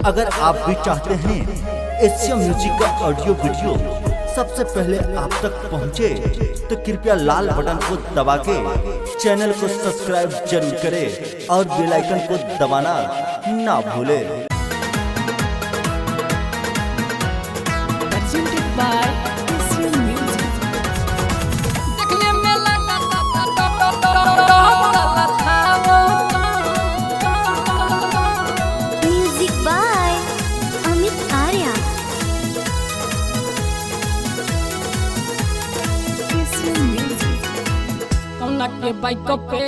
अगर आप भी चाहते हैं एशिया म्यूजिक का ऑडियो वीडियो सबसे पहले आप तक पहुंचे, तो कृपया लाल बटन को दबा के चैनल को सब्सक्राइब जरूर करें और बेल आइकन को दबाना ना भूलें। के बाइक पे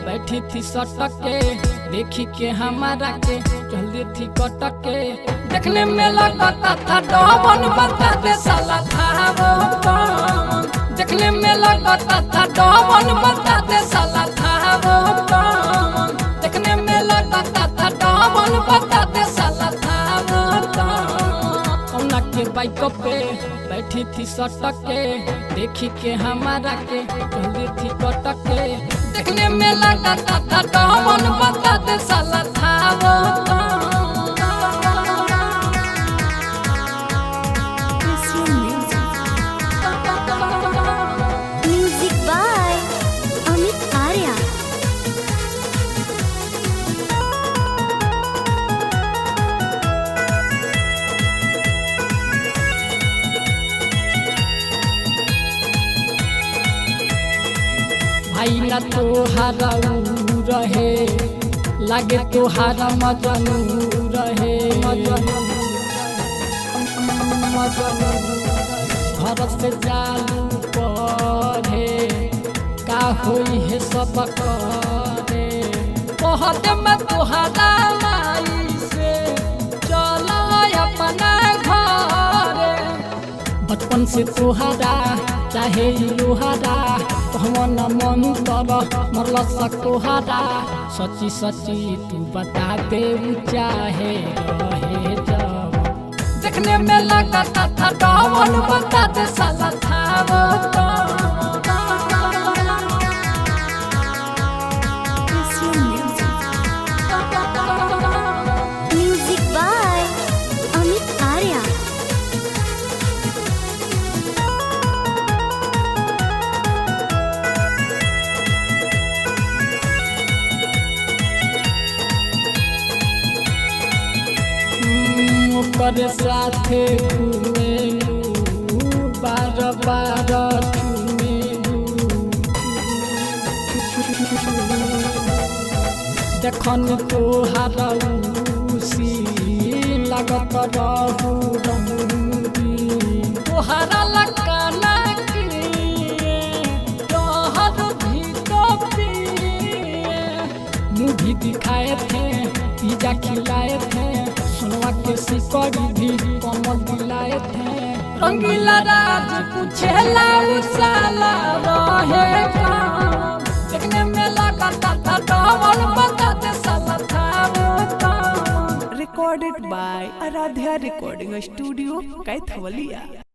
बैठी थी सटक के, देखी के हमारा के जल्दी थी कटक के, देखने में लगता था डबन बता दे साला था वो कौन, देखने में लगता था डबन बता दे साला था वो कौन, देखने में लगता था डबन बता दे साला था वो कौन। के बाइक पे बैठी थी सटक के, देखी के हमारा के जल्दी थी कटक के, देखने में लगता था डबन बता दे साला था वो म्यूजिक बाय अमित आर्या। भाई ना तोहारा रहे, लागे तोहारा मजनू रहे, घर से जालू पढ़े का होई है सब करे, कहते मैं तोहारा माई से चला अपना घरे, बचपन से तोहारा चाहे लोहारा हमन मन तर मरल सकोहारा, सची सची तू बता दे चाहे रहे जब, देखने में लगता था डबन बता दे साला था वो म्यूजिक बाय अमित आर्या। कर साथे घूमेलू बार बार चुमेलू, देखन तोहारा उसी लगत रहू रंगी, तोहारा लकाना के तोहर भी तो पिए, मुँह दिखाए थे पिज्जा खिलाए थे, सुनवा के सिकड़ी भी कमल दिलाए थे, रंगीला राज पूछेला साला रहे कौन, देखने में लगता था डबल बता दे साला था वो कौन। Recorded by Aradhya Recording Studio, Kaithawaliya।